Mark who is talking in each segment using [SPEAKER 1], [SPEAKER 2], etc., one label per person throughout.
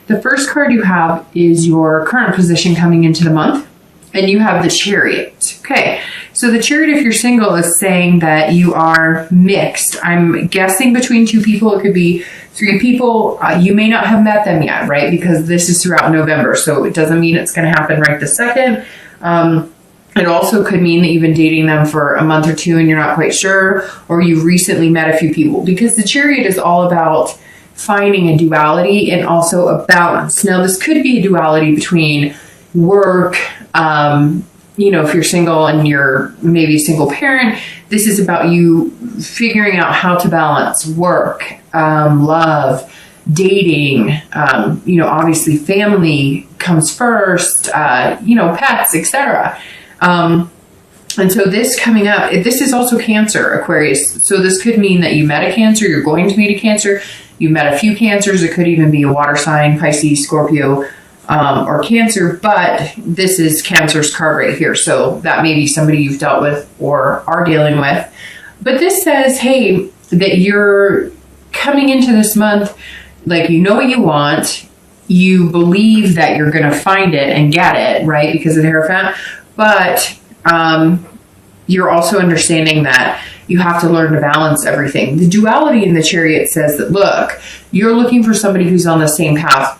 [SPEAKER 1] The first card you have is your current position coming into the month, and you have the Chariot. Okay, so the Chariot, if you're single, is saying that you are mixed. I'm guessing between two people. It could be three people. You may not have met them yet, right? Because this is throughout November, so it doesn't mean it's going to happen right this second. It also could mean that you've been dating them for a month or two and you're not quite sure, or you've recently met a few people, because the Chariot is all about finding a duality and also a balance. Now, this could be a duality between work, if you're single and you're maybe a single parent, this is about you figuring out how to balance work, love, dating, obviously family comes first, pets, etc. And so this coming up, this is also Cancer, Aquarius. So this could mean that you met a Cancer, you're going to meet a Cancer, you met a few Cancers. It could even be a water sign, Pisces, Scorpio, or Cancer, but this is Cancer's card right here. So that may be somebody you've dealt with or are dealing with. But this says, hey, that you're coming into this month, like, you know what you want, you believe that you're going to find it and get it, right, because of the Hierophant, but you're also understanding that you have to learn to balance everything. The duality in the Chariot says that, look, you're looking for somebody who's on the same path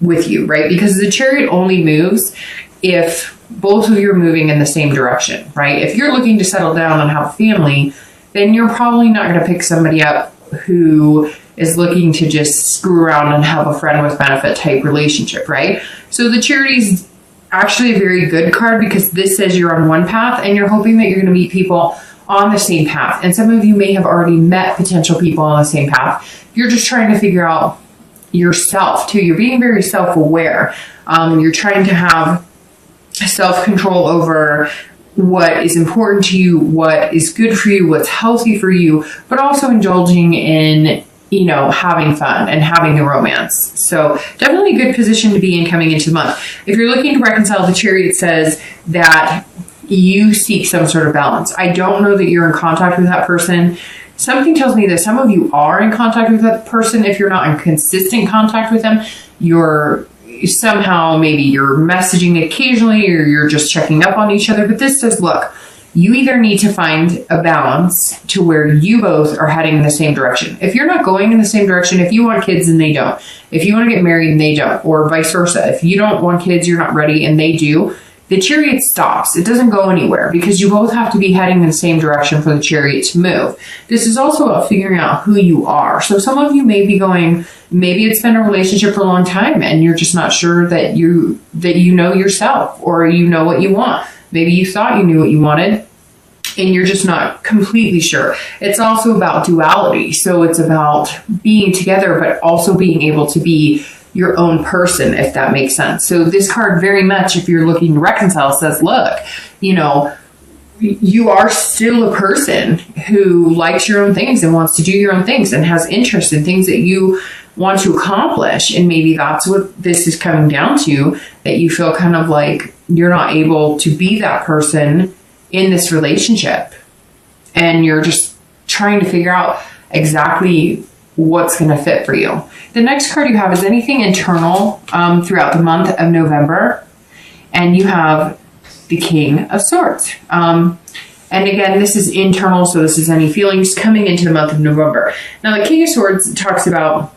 [SPEAKER 1] with you, right? Because the Chariot only moves if both of you are moving in the same direction, right? If you're looking to settle down and have a family, then you're probably not going to pick somebody up who is looking to just screw around and have a friend with benefit type relationship, right? So the Chariot is actually a very good card, because this says you're on one path and you're hoping that you're going to meet people on the same path. And some of you may have already met potential people on the same path. You're just trying to figure out yourself too. You're being very self-aware. You're trying to have self-control over what is important to you, what is good for you, what's healthy for you, but also indulging in, having fun and having the romance. So definitely a good position to be in coming into the month. If you're looking to reconcile, the Chariot says that you seek some sort of balance. I don't know that you're in contact with that person. Something tells me that some of you are in contact with that person. If you're not in consistent contact with them, you're somehow, maybe you're messaging occasionally, or you're just checking up on each other. But this says, look, you either need to find a balance to where you both are heading in the same direction. If you're not going in the same direction, if you want kids and they don't, if you want to get married and they don't, or vice versa, if you don't want kids, you're not ready and they do, the Chariot stops. It doesn't go anywhere, because you both have to be heading in the same direction for the Chariot to move. This is also about figuring out who you are. So some of you may be going, maybe it's been a relationship for a long time and you're just not sure that you know yourself, or you know what you want. Maybe you thought you knew what you wanted and you're just not completely sure. It's also about duality. So it's about being together, but also being able to be your own person, if that makes sense. So this card very much, if you're looking to reconcile, says, look, you are still a person who likes your own things and wants to do your own things and has interest in things that you want to accomplish. And maybe that's what this is coming down to, that you feel kind of like you're not able to be that person in this relationship. And you're just trying to figure out exactly what's going to fit for you. The next card you have is anything internal throughout the month of November. And you have the King of Swords. And again, this is internal, so this is any feelings coming into the month of November. Now, the King of Swords talks about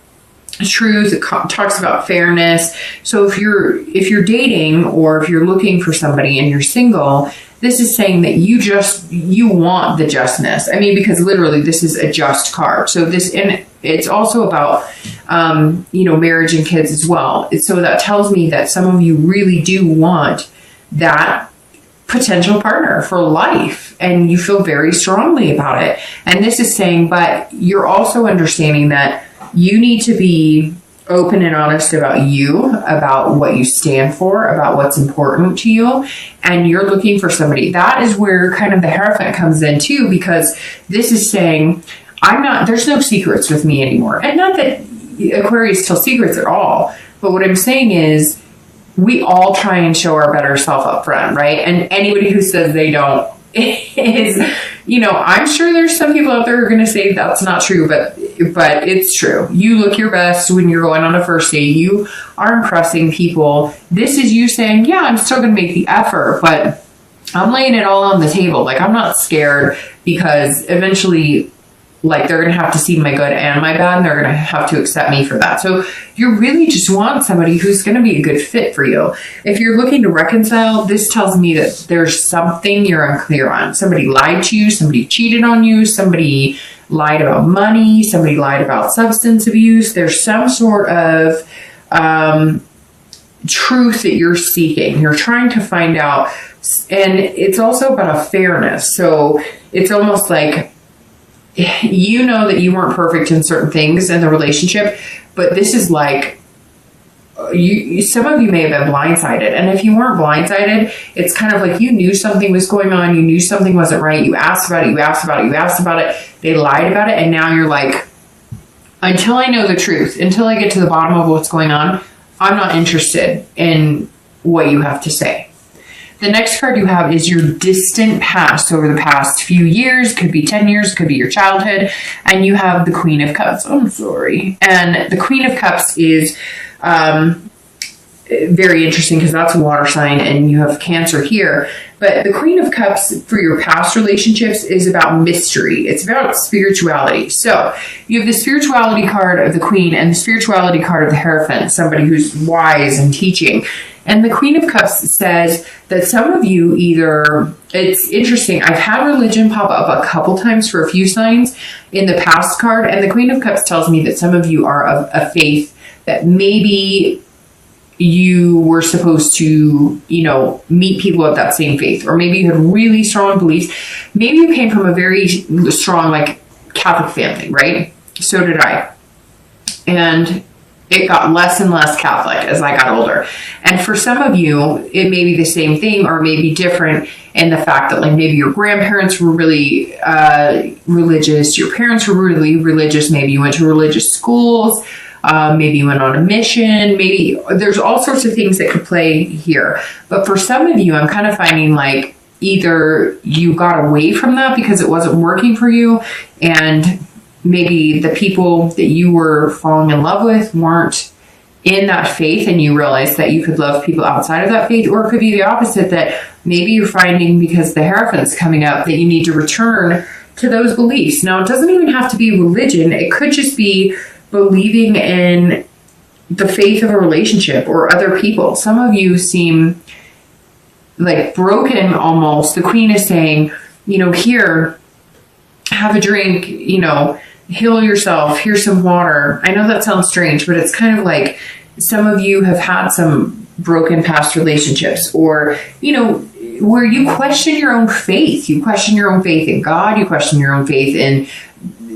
[SPEAKER 1] truth, it talks about fairness. So if you're dating, or if you're looking for somebody and you're single, this is saying that you want the justness. I mean, because literally this is a just card. So it's also about, marriage and kids as well. So that tells me that some of you really do want that potential partner for life, and you feel very strongly about it. And this is saying, but you're also understanding that you need to be open and honest about you, about what you stand for, about what's important to you, and you're looking for somebody. That is where kind of the Hierophant comes in too, because this is saying, there's no secrets with me anymore. And not that Aquarius tell secrets at all, but what I'm saying is, we all try and show our better self up front, right? And anybody who says they don't is, I'm sure there's some people out there who are going to say that's not true, but it's true. You look your best when you're going on a first date. You are impressing people. This is you saying, yeah, I'm still going to make the effort, but I'm laying it all on the table. Like, I'm not scared, because eventually, like, they're going to have to see my good and my bad, and they're going to have to accept me for that. So you really just want somebody who's going to be a good fit for you. If you're looking to reconcile, this tells me that there's something you're unclear on. Somebody lied to you, somebody cheated on you, somebody lied about money, somebody lied about substance abuse. There's some sort of truth that you're seeking. You're trying to find out. And it's also about a fairness. So it's almost like, you know that you weren't perfect in certain things in the relationship, but this is like, some of you may have been blindsided. And if you weren't blindsided, it's kind of like you knew something was going on. You knew something wasn't right. You asked about it. You asked about it. You asked about it. They lied about it. And now you're like, until I know the truth, until I get to the bottom of what's going on, I'm not interested in what you have to say. The next card you have is your distant past, over the past few years. Could be 10 years, could be your childhood. And you have the Queen of Cups. I'm sorry. And the Queen of Cups is very interesting, because that's a water sign and you have Cancer here. But the Queen of Cups for your past relationships is about mystery. It's about spirituality. So you have the spirituality card of the Queen and the spirituality card of the Hierophant, somebody who's wise and teaching. And the Queen of Cups says that some of you it's interesting. I've had religion pop up a couple times for a few signs in the past card. And the Queen of Cups tells me that some of you are of a faith that maybe you were supposed to, meet people of that same faith, or maybe you had really strong beliefs. Maybe you came from a very strong, like, Catholic family, right? So did I. And it got less and less Catholic as I got older. And for some of you, it may be the same thing, or maybe different in the fact that, like, maybe your grandparents were really religious, your parents were really religious, maybe you went to religious schools, maybe you went on a mission, maybe there's all sorts of things that could play here. But for some of you, I'm kind of finding like either you got away from that because it wasn't working for you, and maybe the people that you were falling in love with weren't in that faith, and you realized that you could love people outside of that faith. Or it could be the opposite, that maybe you're finding, because the Hierophant's coming up, that you need to return to those beliefs. Now, it doesn't even have to be religion. It could just be believing in the faith of a relationship or other people. Some of you seem like broken almost. The Queen is saying, here, have a drink, heal yourself. Here's some water. I know that sounds strange, but it's kind of like some of you have had some broken past relationships, or, where you question your own faith. You question your own faith in God. You question your own faith in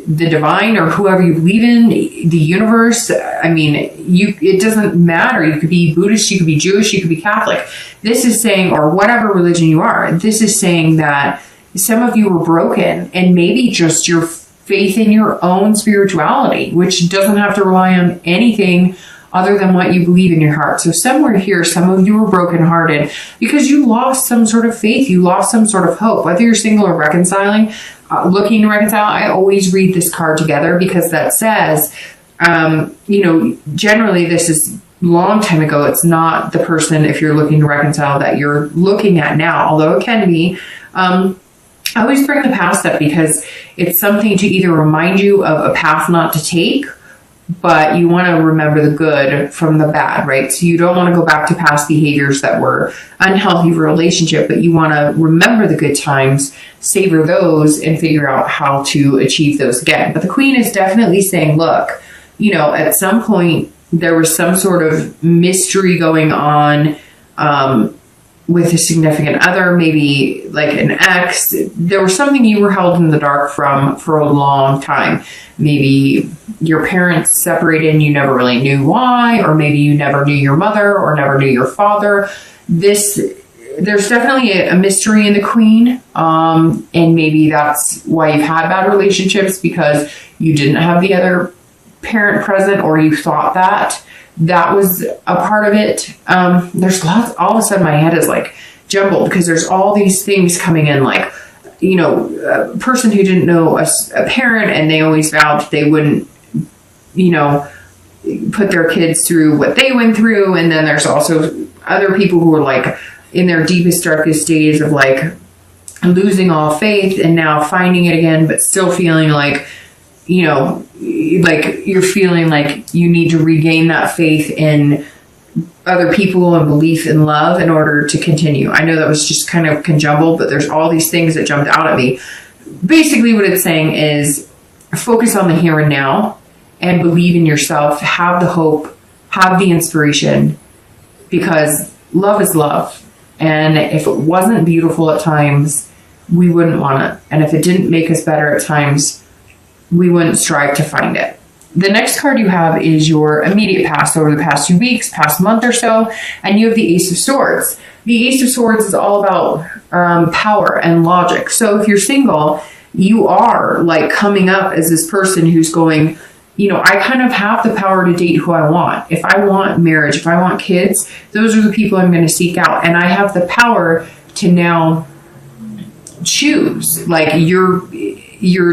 [SPEAKER 1] the divine, or whoever you believe in, the universe. I mean, it doesn't matter. You could be Buddhist, you could be Jewish, you could be Catholic. This is saying, or whatever religion you are, this is saying that some of you were broken, and maybe just your faith in your own spirituality, which doesn't have to rely on anything other than what you believe in your heart. So somewhere here, some of you were brokenhearted because you lost some sort of faith. You lost some sort of hope. Whether you're single or reconciling, looking to reconcile, I always read this card together, because that says, generally this is long time ago. It's not the person, if you're looking to reconcile, that you're looking at now, although it can be. I always bring the past up because it's something to either remind you of a path not to take, but you want to remember the good from the bad, right? So you don't want to go back to past behaviors that were unhealthy for a relationship, but you want to remember the good times, savor those, and figure out how to achieve those again. But the Queen is definitely saying, look, at some point there was some sort of mystery going on, with a significant other, maybe like an ex. There was something you were held in the dark from for a long time. Maybe your parents separated and you never really knew why, or maybe you never knew your mother or never knew your father. There's definitely a mystery in the Queen. And maybe that's why you've had bad relationships, because you didn't have the other parent present, or you thought that was a part of it. There's lots, all of a sudden my head is like jumbled, because there's all these things coming in, like a person who didn't know a parent, and they always vowed that they wouldn't, put their kids through what they went through. And then there's also other people who are like in their deepest, darkest days of like losing all faith and now finding it again, but still feeling like, like you're feeling like you need to regain that faith in other people and belief in love in order to continue. I know that was just kind of conjumbled, but there's all these things that jumped out at me. Basically what it's saying is focus on the here and now and believe in yourself, have the hope, have the inspiration, because love is love. And if it wasn't beautiful at times, we wouldn't want it. And if it didn't make us better at times, we wouldn't strive to find it. The next card you have is your immediate past, over the past 2 weeks, past month or so, and you have the Ace of Swords. The Ace of Swords is all about power and logic. So if you're single, you are like coming up as this person who's going, I kind of have the power to date who I want. If I want marriage, if I want kids, those are the people I'm going to seek out. And I have the power to now choose. Like you're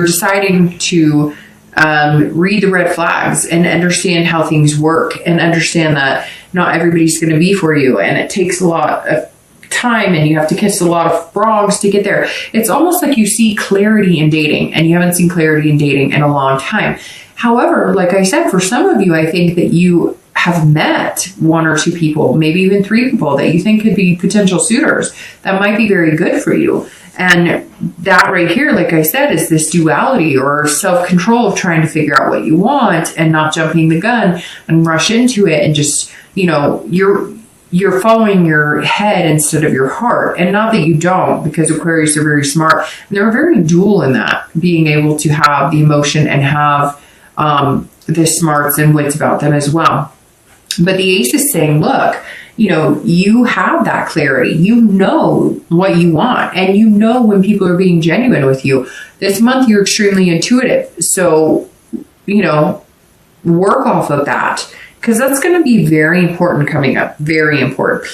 [SPEAKER 1] deciding to read the red flags and understand how things work and understand that not everybody's going to be for you. And it takes a lot of time and you have to kiss a lot of frogs to get there. It's almost like you see clarity in dating, and you haven't seen clarity in dating in a long time. However, like I said, for some of you, I think that you have met 1 or 2 people, maybe even 3 people that you think could be potential suitors that might be very good for you. And that right here, like I said, is this duality or self-control of trying to figure out what you want and not jumping the gun and rush into it and just, you're following your head instead of your heart. And not that you don't, because Aquarius are very smart. They're very dual in that, being able to have the emotion and have the smarts and wits about them as well. But the Ace is saying, look, you have that clarity. You know what you want, and you know when people are being genuine with you. This month, you're extremely intuitive. So, work off of that, because that's going to be very important coming up. Very important.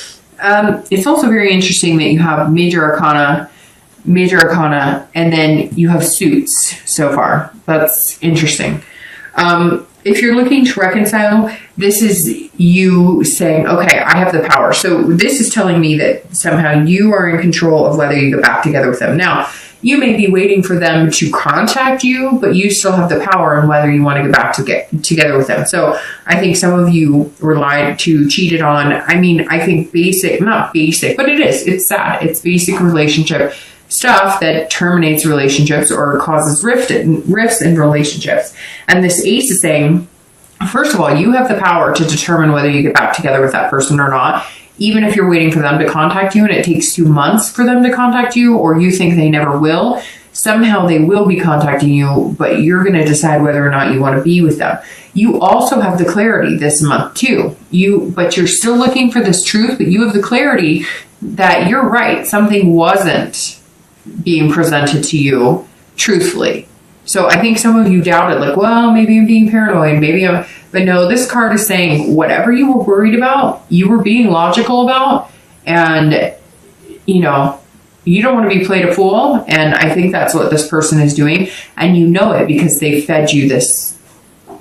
[SPEAKER 1] It's also very interesting that you have major arcana, and then you have suits so far. That's interesting. If you're looking to reconcile, this is you saying, okay, I have the power. So this is telling me that somehow you are in control of whether you get back together with them. Now, you may be waiting for them to contact you, but you still have the power on whether you want to get together with them. So I think some of you were lied to, cheated on. I mean, I think not basic, but it's sad. It's basic relationship stuff that terminates relationships or causes rifts in relationships. And this Ace is saying, first of all, you have the power to determine whether you get back together with that person or not. Even if you're waiting for them to contact you and it takes 2 months for them to contact you, or you think they never will, somehow they will be contacting you, but you're going to decide whether or not you want to be with them. You also have the clarity this month too. But you're still looking for this truth, but you have the clarity that you're right. Something wasn't being presented to you truthfully. So I think some of you doubted, like, well, maybe I'm being paranoid, but no, this card is saying whatever you were worried about, you were being logical about, and you don't want to be played a fool. And I think that's what this person is doing, and you know it because they fed you this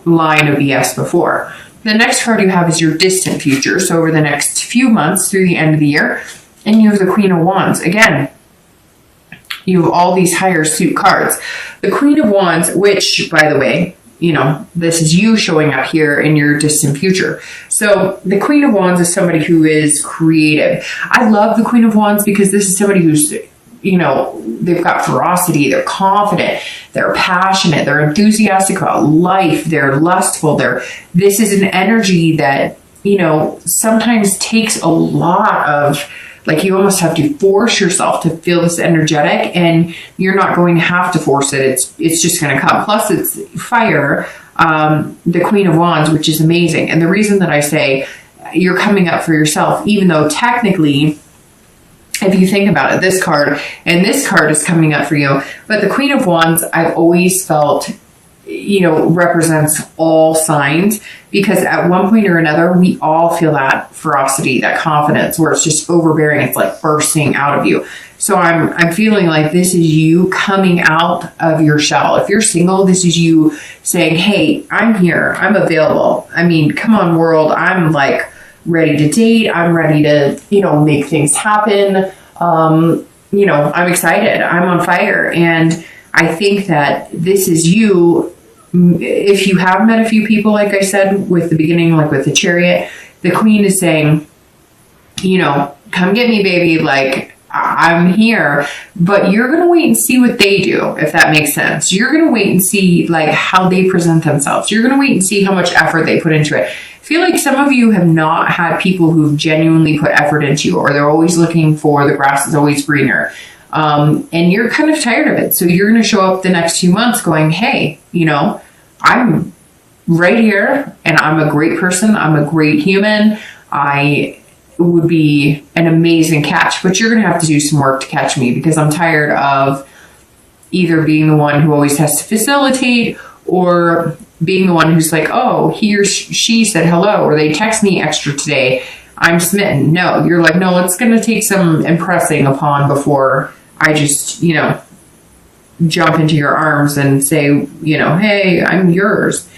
[SPEAKER 1] line of BS before. The next card you have is your distant future, so over the next few months through the end of the year, and you have the Queen of Wands. Again, you have all these higher suit cards. The Queen of Wands, which, by the way, this is you showing up here in your distant future. So the Queen of Wands is somebody who is creative. I love the Queen of Wands because this is somebody who's, they've got ferocity, they're confident, they're passionate, they're enthusiastic about life, they're lustful. This is an energy that, sometimes takes a lot of, like, you almost have to force yourself to feel this energetic, and you're not going to have to force it. It's just going to come. Plus, it's fire, the Queen of Wands, which is amazing. And the reason that I say you're coming up for yourself, even though technically, if you think about it, this card is coming up for you. But the Queen of Wands, I've always felt, represents all signs, because at one point or another, we all feel that ferocity, that confidence, where it's just overbearing. It's like bursting out of you. So I'm feeling like this is you coming out of your shell. If you're single, this is you saying, hey, I'm here. I'm available. I mean, come on, world. I'm like ready to date. I'm ready to, make things happen. I'm excited. I'm on fire. And I think that this is you. If you have met a few people, like I said, with the beginning, like with the Chariot, the Queen is saying, come get me, baby. Like, I'm here, but you're going to wait and see what they do, if that makes sense. You're going to wait and see like how they present themselves. You're going to wait and see how much effort they put into it. I feel like some of you have not had people who've genuinely put effort into you, or they're always looking for the grass is always greener. And you're kind of tired of it. So you're going to show up the next few months going, hey, I'm right here and I'm a great person. I'm a great human. I would be an amazing catch, but you're going to have to do some work to catch me, because I'm tired of either being the one who always has to facilitate, or being the one who's like, oh, he or she said hello, or they text me extra today, I'm smitten. No, you're like, no, it's going to take some impressing upon before I just, jump into your arms and say, hey, I'm yours.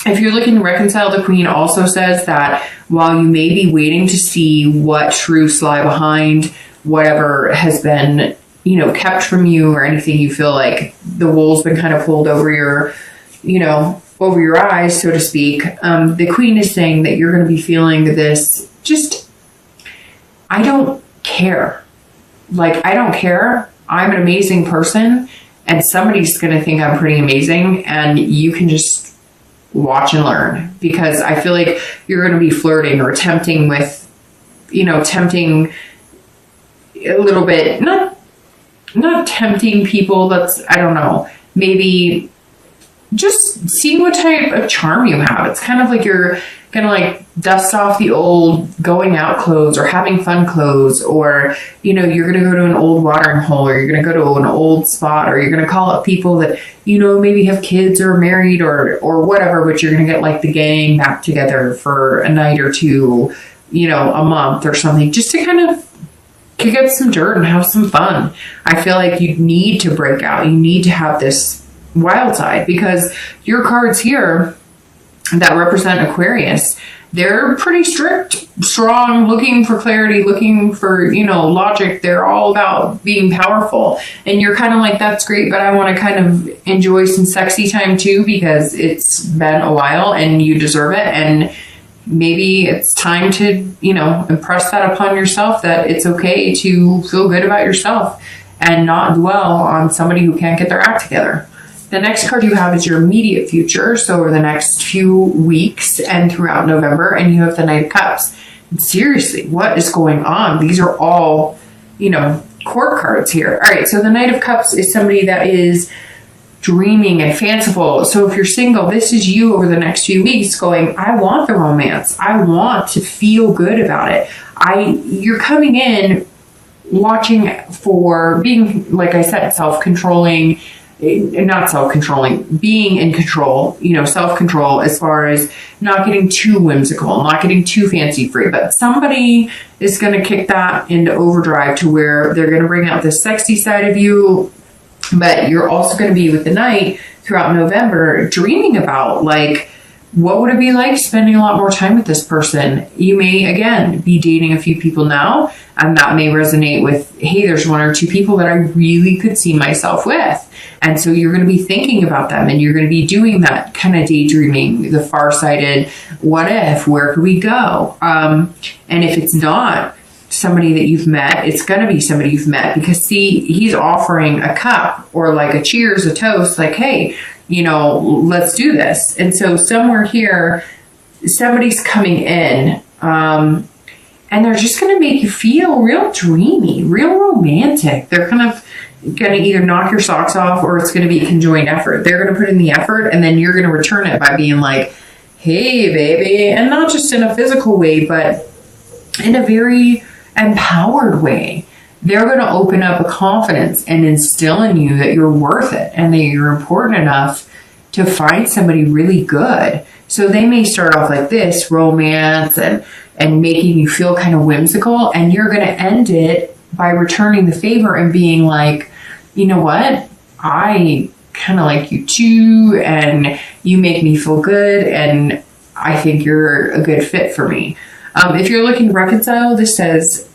[SPEAKER 1] If you're looking to reconcile, the Queen also says that while you may be waiting to see what truths lie behind whatever has been, kept from you, or anything you feel like the wool's been kind of pulled over your, over your eyes, so to speak, the Queen is saying that you're going to be feeling this, just, I don't care. Like, I don't care. I'm an amazing person, and somebody's going to think I'm pretty amazing, and you can just watch and learn, because I feel like you're going to be flirting or tempting with, tempting a little bit, not tempting people. That's, I don't know, maybe just seeing what type of charm you have. It's kind of like you're going to like dust off the old going out clothes or having fun clothes, or, you're going to go to an old watering hole, or you're going to go to an old spot, or you're going to call up people that, maybe have kids or married or whatever, but you're going to get like the gang back together for a night or two, a month or something, just to kind of kick up some dirt and have some fun. I feel like you need to break out. You need to have this wild side, because your cards here that represent Aquarius, they're pretty strict, strong, looking for clarity, looking for, logic. They're all about being powerful. And you're kind of like, that's great, but I want to kind of enjoy some sexy time too, because it's been a while and you deserve it. And maybe it's time to, impress that upon yourself, that it's okay to feel good about yourself and not dwell on somebody who can't get their act together. The next card you have is your immediate future, so over the next few weeks and throughout November, and you have the Knight of Cups. And seriously, what is going on? These are all, court cards here. All right, so the Knight of Cups is somebody that is dreaming and fanciful. So if you're single, this is you over the next few weeks going, I want the romance. I want to feel good about it. You're coming in watching for being, like I said, self-controlling, not self-controlling, being in control, self-control as far as not getting too whimsical, not getting too fancy free, but somebody is going to kick that into overdrive to where they're going to bring out the sexy side of you, but you're also going to be with the Knight throughout November dreaming about, like, what would it be like spending a lot more time with this person? You may, again, be dating a few people now, and that may resonate with, hey, there's one or two people that I really could see myself with. And so you're going to be thinking about them, and you're going to be doing that kind of daydreaming, the far-sighted, what if, where could we go? And if it's not somebody that you've met, it's going to be somebody you've met, because see, he's offering a cup or like a cheers, a toast, like, hey, let's do this. And so somewhere here, somebody's coming in, and they're just going to make you feel real dreamy, real romantic. They're kind of going to either knock your socks off, or it's going to be a conjoined effort. They're going to put in the effort, and then you're going to return it by being like, hey, baby. And not just in a physical way, but in a very empowered way. They're going to open up a confidence and instill in you that you're worth it and that you're important enough to find somebody really good. So they may start off like this, romance and making you feel kind of whimsical, and you're going to end it by returning the favor and being like, you know what? I kind of like you too, and you make me feel good, and I think you're a good fit for me. If you're looking to reconcile, this says,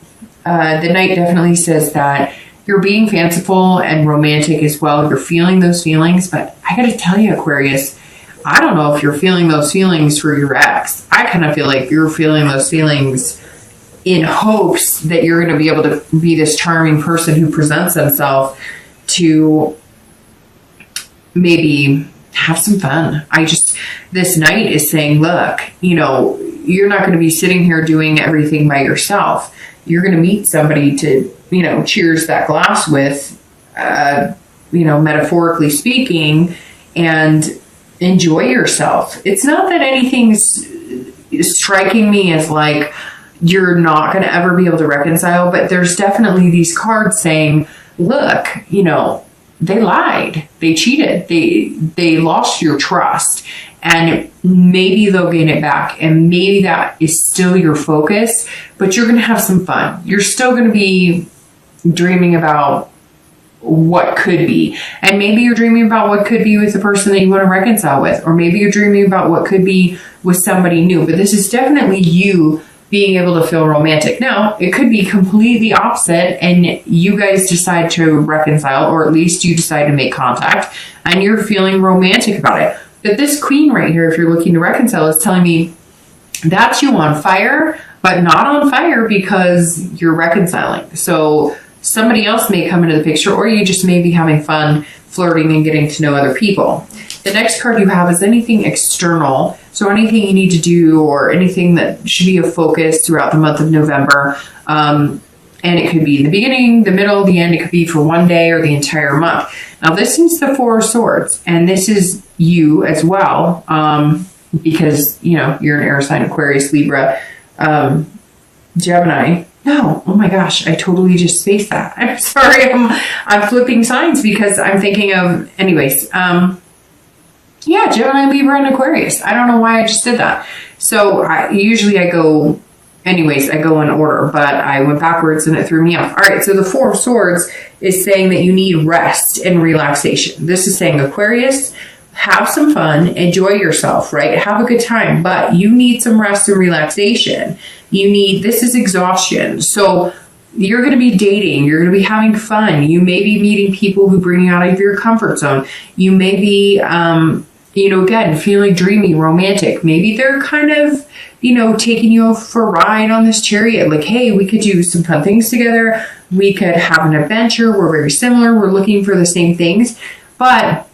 [SPEAKER 1] the Knight definitely says that you're being fanciful and romantic as well. You're feeling those feelings, but I gotta tell you, Aquarius, I don't know if you're feeling those feelings for your ex. I kind of feel like you're feeling those feelings in hopes that you're going to be able to be this charming person who presents himself to maybe have some fun. This Knight is saying, look, you're not going to be sitting here doing everything by yourself. You're going to meet somebody to, cheers that glass with, metaphorically speaking, and enjoy yourself. It's not that anything's striking me as like you're not going to ever be able to reconcile, but there's definitely these cards saying, look, they lied, they cheated, they lost your trust, and maybe they'll gain it back, and maybe that is still your focus, but you're going to have some fun. You're still going to be dreaming about what could be, and maybe you're dreaming about what could be with the person that you want to reconcile with, or maybe you're dreaming about what could be with somebody new, but this is definitely you being able to feel romantic. Now, it could be completely opposite, and you guys decide to reconcile, or at least you decide to make contact, and you're feeling romantic about it. But this Queen right here, if you're looking to reconcile, is telling me that's you on fire, but not on fire because you're reconciling. So somebody else may come into the picture, or you just may be having fun flirting and getting to know other people. The next card you have is anything external. So anything you need to do, or anything that should be a focus throughout the month of November. And it could be in the beginning, the middle, the end. It could be for one day or the entire month. Now this is the Four of Swords, and this is you as well. Because, you're an air sign, Aquarius, Libra, Gemini. No, oh my gosh, I totally just spaced that. I'm sorry, I'm flipping signs because I'm thinking of, anyways, yeah, Gemini, Libra, and Aquarius. I don't know why I just did that. So usually I go in order, but I went backwards and it threw me off. All right, so the Four of Swords is saying that you need rest and relaxation. This is saying, Aquarius, have some fun, enjoy yourself, right? Have a good time, but you need some rest and relaxation. This is exhaustion. So you're going to be dating, you're going to be having fun. You may be meeting people who bring you out of your comfort zone. You may be, again, feeling dreamy, romantic. Maybe they're kind of, taking you for a ride on this chariot. Like, hey, we could do some fun things together. We could have an adventure. We're very similar. We're looking for the same things. But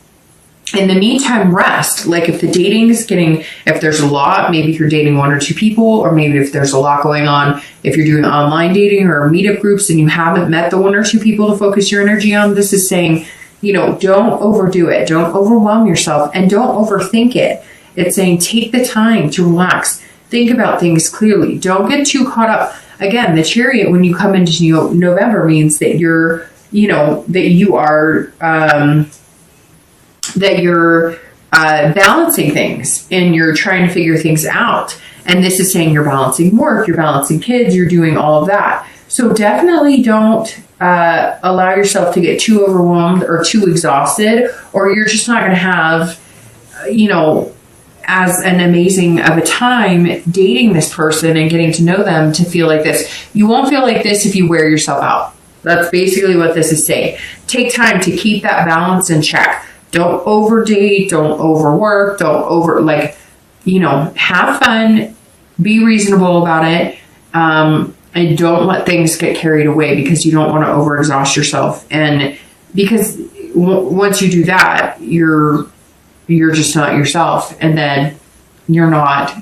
[SPEAKER 1] in the meantime, rest. Like if the dating is if there's a lot, maybe if you're dating one or two people, or maybe if there's a lot going on, if you're doing online dating or meetup groups and you haven't met the one or two people to focus your energy on, this is saying, don't overdo it. Don't overwhelm yourself, and don't overthink it. It's saying, take the time to relax. Think about things clearly. Don't get too caught up. Again, the Chariot, when you come into November, means that you're balancing things, and you're trying to figure things out. And this is saying you're balancing work, you're balancing kids, you're doing all of that. So definitely don't allow yourself to get too overwhelmed or too exhausted, or you're just not going to have, as an amazing of a time dating this person and getting to know them to feel like this. You won't feel like this if you wear yourself out. That's basically what this is saying. Take time to keep that balance in check. Don't overdate, don't overwork, have fun, be reasonable about it, and don't let things get carried away, because you don't want to overexhaust yourself. And because once you do that, you're just not yourself, and then you're not